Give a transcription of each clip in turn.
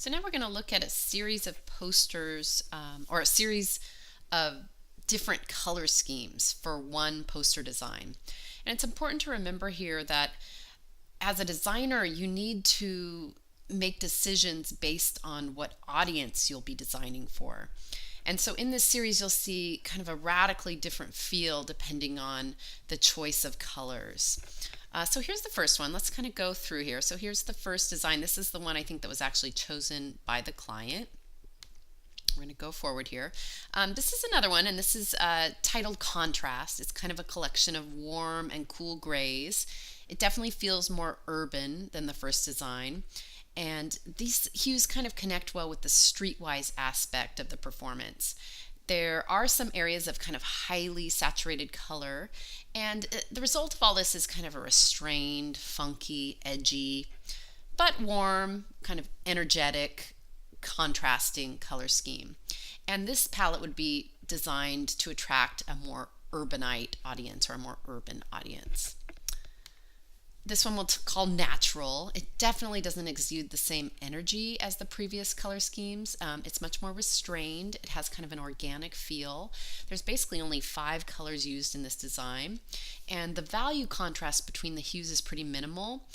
So now we're going to look at a series of posters or a series of different color schemes for one poster design. And it's important to remember here that as a designer, you need to make decisions based on what audience you'll be designing for. And so in this series, you'll see kind of a radically different feel depending on the choice of colors. So here's the first one. Let's kind of go through here. So here's the first design. This is the one I think that was actually chosen by the client. We're going to go forward here. This is another one, and this is titled Contrast. It's kind of a collection of warm and cool grays. It definitely feels more urban than the first design. And these hues kind of connect well with the streetwise aspect of the performance. There are some areas of kind of highly saturated color, and the result of all this is kind of a restrained, funky, edgy, but warm, kind of energetic, contrasting color scheme. And this palette would be designed to attract a more urbanite audience or a more urban audience. This one we'll call Natural. It definitely doesn't exude the same energy as the previous color schemes. It's much more restrained. It has kind of an organic feel. There's basically only 5 colors used in this design, and the value contrast between the hues is pretty minimal.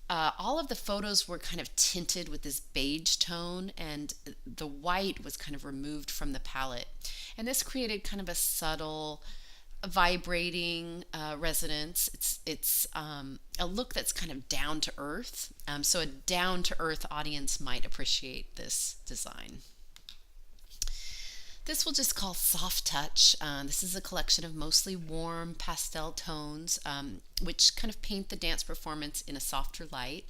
All of the photos were kind of tinted with this beige tone, and the white was kind of removed from the palette. And this created kind of a subtle, vibrating resonance. It's a look that's kind of down to earth. So a down to earth audience might appreciate this design. This we'll just call Soft Touch. This is a collection of mostly warm pastel tones, which kind of paint the dance performance in a softer light.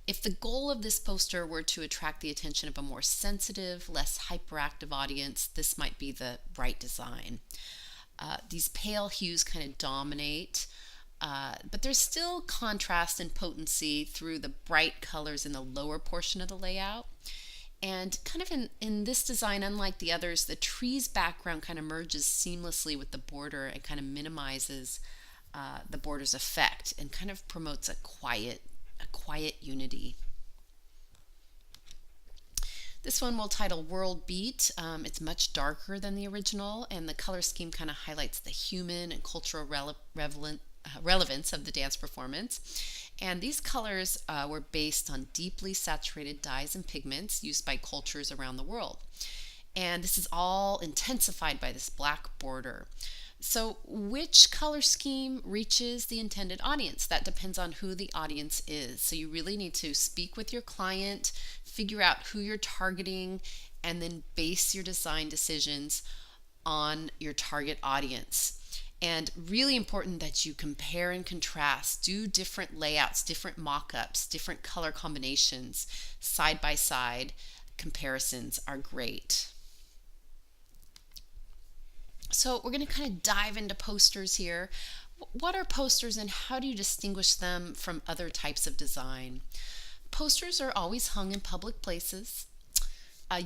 If the goal of this poster were to attract the attention of a more sensitive, less hyperactive audience, this might be the right design. These pale hues kind of dominate, but there's still contrast and potency through the bright colors in the lower portion of the layout. And kind of in this design, unlike the others, the tree's background kind of merges seamlessly with the border and kind of minimizes the border's effect and kind of promotes a quiet unity. This one we'll title World Beat. It's much darker than the original, and the color scheme kind of highlights the human and cultural relevance of the dance performance. And these colors were based on deeply saturated dyes and pigments used by cultures around the world. And this is all intensified by this black border. So which color scheme reaches the intended audience? That depends on who the audience is. So you really need to speak with your client, figure out who you're targeting, and then base your design decisions on your target audience. And really important that you compare and contrast, do different layouts, different mock-ups, different color combinations, side by side. Comparisons are great. So we're going to kind of dive into posters here. What are posters and how do you distinguish them from other types of design? Posters are always hung in public places.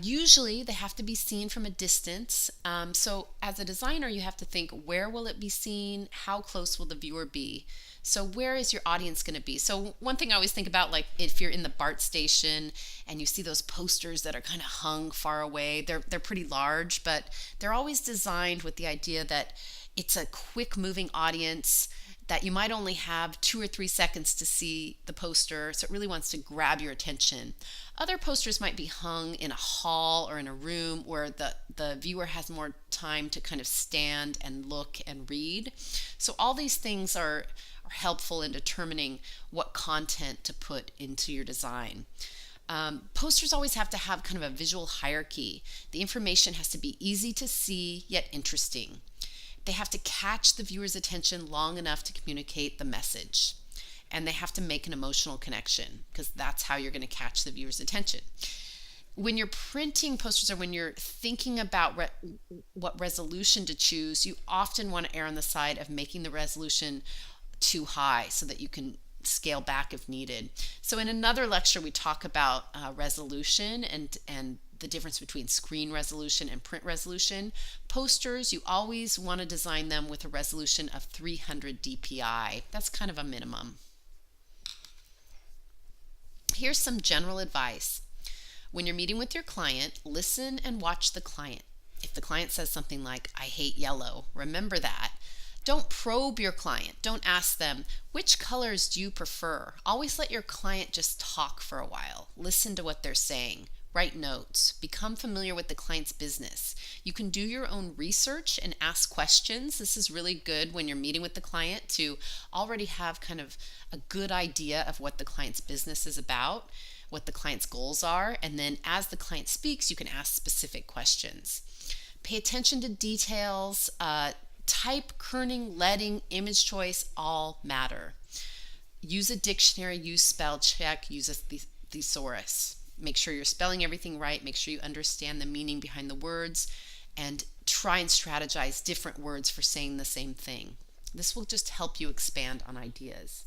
Usually they have to be seen from a distance. So as a designer, you have to think, where will it be seen? How close will the viewer be? So where is your audience going to be? So one thing I always think about, like if you're in the BART station and you see those posters that are kind of hung far away, they're pretty large, but they're always designed with the idea that it's a quick moving audience, that you might only have 2 or 3 seconds to see the poster, so it really wants to grab your attention. Other posters might be hung in a hall or in a room where the viewer has more time to kind of stand and look and read. So all these things are helpful in determining what content to put into your design. Posters always have to have kind of a visual hierarchy. The information has to be easy to see yet interesting. They have to catch the viewer's attention long enough to communicate the message. And they have to make an emotional connection, because that's how you're going to catch the viewer's attention. When you're printing posters or when you're thinking about what resolution to choose, you often want to err on the side of making the resolution too high so that you can scale back if needed. So in another lecture, we talk about resolution and the difference between screen resolution and print resolution. Posters, you always want to design them with a resolution of 300 dpi. That's kind of a minimum. Here's some general advice. When you're meeting with your client, listen and watch the client. If the client says something like, "I hate yellow," remember that. Don't probe your client. Don't ask them, "Which colors do you prefer?" Always let your client just talk for a while. Listen to what they're saying. Write notes. Become familiar with the client's business. You can do your own research and ask questions. This is really good when you're meeting with the client to already have kind of a good idea of what the client's business is about, what the client's goals are, and then as the client speaks, you can ask specific questions. Pay attention to details. Type, kerning, leading, image choice all matter. Use a dictionary, use spell check, use a thesaurus. Make sure you're spelling everything right. Make sure you understand the meaning behind the words and try and strategize different words for saying the same thing. This will just help you expand on ideas.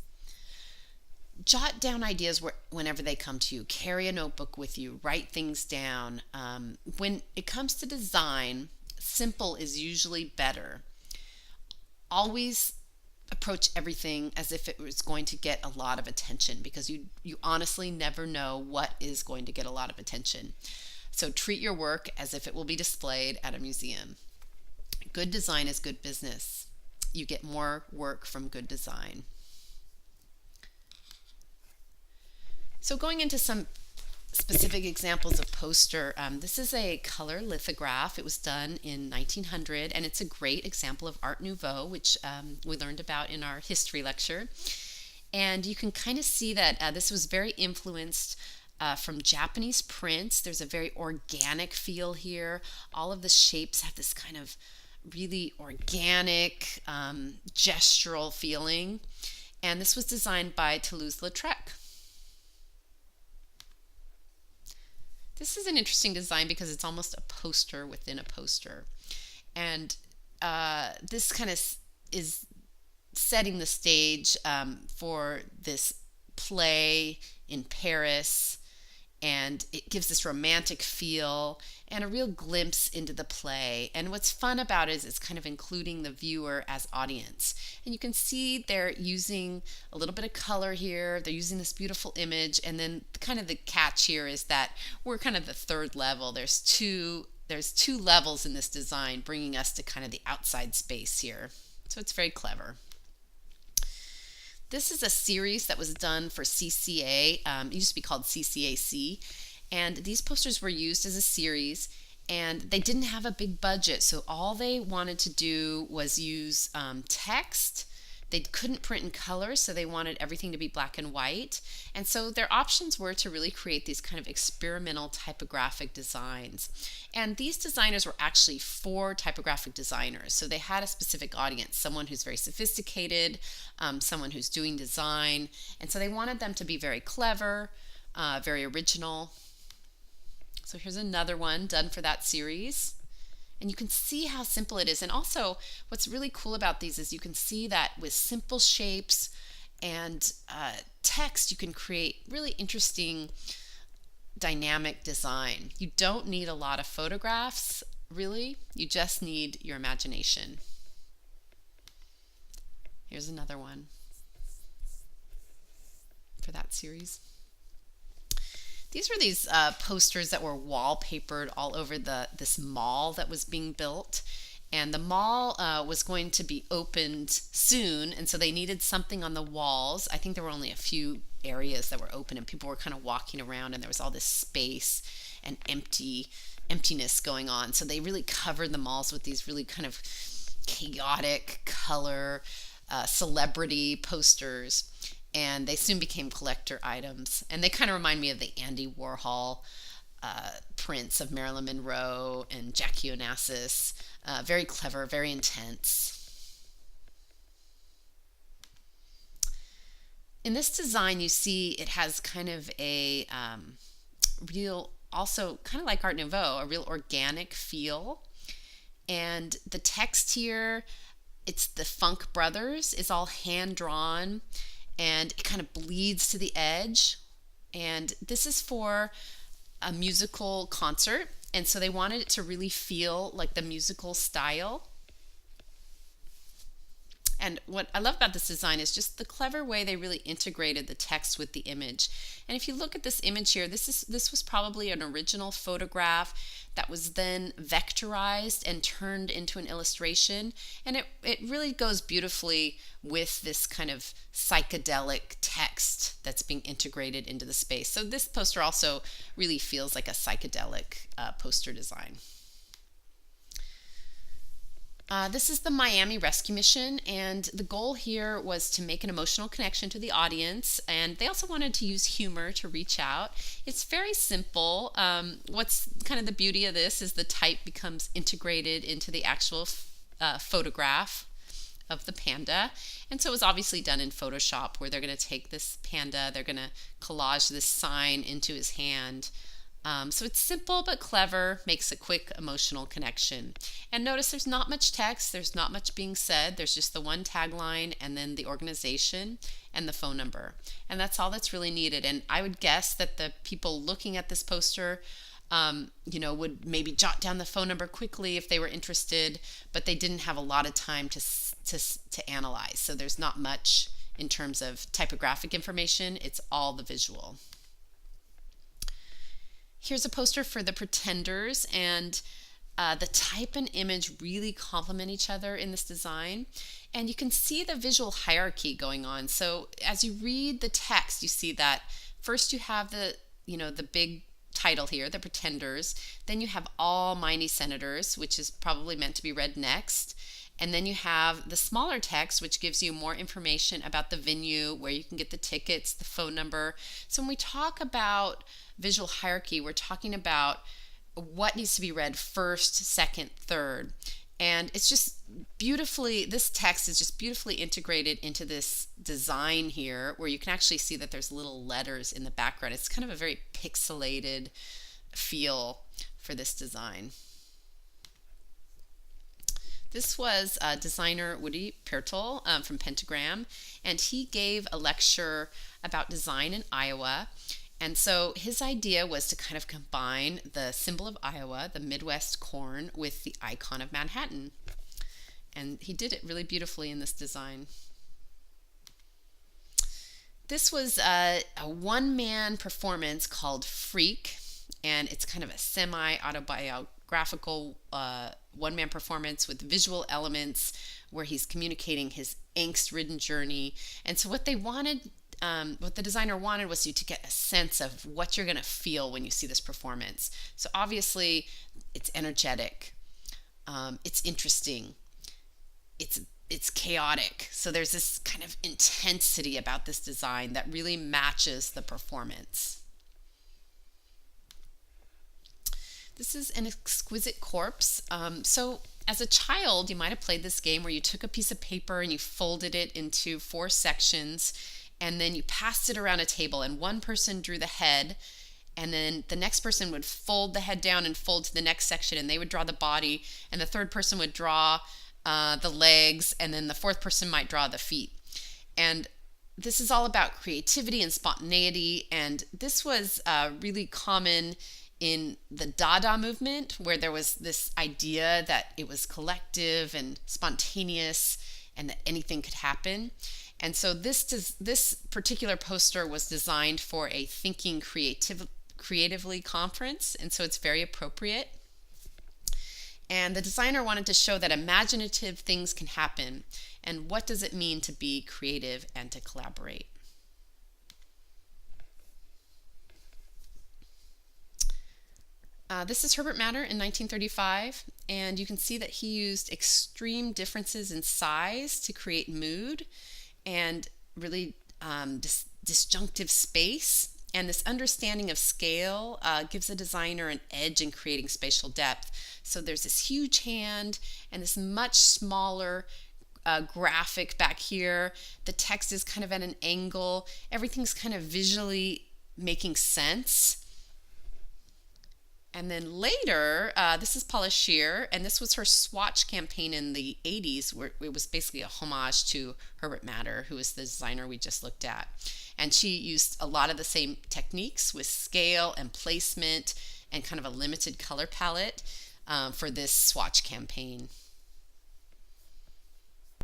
Jot down ideas whenever they come to you. Carry a notebook with you. Write things down. When it comes to design, simple is usually better. Always approach everything as if it was going to get a lot of attention, because you honestly never know what is going to get a lot of attention. So treat your work as if it will be displayed at a museum. Good design is good business. You get more work from good design. So going into some specific examples of poster, this is a color lithograph. It was done in 1900, and it's a great example of Art Nouveau, which we learned about in our history lecture. And you can kind of see that this was very influenced from Japanese prints. There's a very organic feel here. All of the shapes have this kind of really organic, gestural feeling. And this was designed by Toulouse-Lautrec. This is an interesting design because it's almost a poster within a poster. And this kind of is setting the stage for this play in Paris. And it gives this romantic feel and a real glimpse into the play. And what's fun about it is it's kind of including the viewer as audience. And you can see they're using a little bit of color here. They're using this beautiful image. And then kind of the catch here is that we're kind of the third level. There's two levels in this design, bringing us to kind of the outside space here. So it's very clever. This is a series that was done for CCA. It used to be called CCAC. And these posters were used as a series, and they didn't have a big budget. So all they wanted to do was use text. They couldn't print in color, so they wanted everything to be black and white. And so their options were to really create these kind of experimental typographic designs. And these designers were actually 4 typographic designers. So they had a specific audience, someone who's very sophisticated, someone who's doing design. And so they wanted them to be very clever, very original. So here's another one done for that series. And you can see how simple it is. And also, what's really cool about these is you can see that with simple shapes and text, you can create really interesting dynamic design. You don't need a lot of photographs, really. You just need your imagination. Here's another one for that series. These were these posters that were wallpapered all over this mall that was being built. And the mall was going to be opened soon, and so they needed something on the walls. I think there were only a few areas that were open, and people were kind of walking around, and there was all this space and emptiness going on. So they really covered the malls with these really kind of chaotic color celebrity posters. And they soon became collector items. And they kind of remind me of the Andy Warhol prints of Marilyn Monroe and Jackie Onassis. Very clever, very intense. In this design, you see it has kind of a real, also kind of like Art Nouveau, a real organic feel. And the text here, it's the Funk Brothers, is all hand-drawn. And it kind of bleeds to the edge. And this is for a musical concert. And so they wanted it to really feel like the musical style. And what I love about this design is just the clever way they really integrated the text with the image. And if you look at this image here, this was probably an original photograph that was then vectorized and turned into an illustration. And it really goes beautifully with this kind of psychedelic text that's being integrated into the space. So this poster also really feels like a psychedelic poster design. This is the Miami Rescue Mission, and the goal here was to make an emotional connection to the audience, and they also wanted to use humor to reach out. It's very simple. What's kind of the beauty of this is the type becomes integrated into the actual photograph of the panda, and so it was obviously done in Photoshop, where they're going to take this panda, they're going to collage this sign into his hand. So it's simple but clever, makes a quick emotional connection. And notice there's not much text, there's not much being said, there's just the one tagline and then the organization and the phone number. And that's all that's really needed. And I would guess that the people looking at this poster would maybe jot down the phone number quickly if they were interested, but they didn't have a lot of time to analyze. So there's not much in terms of typographic information, it's all the visual. Here's a poster for the Pretenders, and the type and image really complement each other in this design. And you can see the visual hierarchy going on. So as you read the text, you see that first you have the big title here, the Pretenders. Then you have All Mighty Senators, which is probably meant to be read next. And then you have the smaller text, which gives you more information about the venue, where you can get the tickets, the phone number. So when we talk about visual hierarchy, we're talking about what needs to be read first, second, third. And it's just beautifully, this text is just beautifully integrated into this design here, where you can actually see that there's little letters in the background. It's kind of a very pixelated feel for this design. This was designer Woody Pertl from Pentagram, and he gave a lecture about design in Iowa. And so his idea was to kind of combine the symbol of Iowa, the Midwest corn, with the icon of Manhattan. And he did it really beautifully in this design. This was a one-man performance called Freak, and it's kind of a semi-autobiographical one-man performance with visual elements where he's communicating his angst-ridden journey. And so what they wanted, what the designer wanted, was you to get a sense of what you're going to feel when you see this performance. So obviously it's energetic, it's interesting, it's chaotic. So there's this kind of intensity about this design that really matches the performance. This is an exquisite corpse. So as a child, you might have played this game where you took a piece of paper and you folded it into 4 sections, and then you passed it around a table, and one person drew the head, and then the next person would fold the head down and fold to the next section, and they would draw the body, and the third person would draw the legs, and then the fourth person might draw the feet. And this is all about creativity and spontaneity, and this was really common in the Dada movement, where there was this idea that it was collective and spontaneous and that anything could happen. And so this particular poster was designed for a Thinking Creatively conference, and so it's very appropriate. And the designer wanted to show that imaginative things can happen, and what does it mean to be creative and to collaborate. This is Herbert Matter in 1935, and you can see that he used extreme differences in size to create mood and really disjunctive space. And this understanding of scale gives a designer an edge in creating spatial depth. So there's this huge hand and this much smaller graphic back here. The text is kind of at an angle. Everything's kind of visually making sense. And then later, this is Paula Scheer, and this was her swatch campaign in the 80s, where it was basically a homage to Herbert Matter, who is the designer we just looked at. And she used a lot of the same techniques with scale and placement and kind of a limited color palette for this swatch campaign.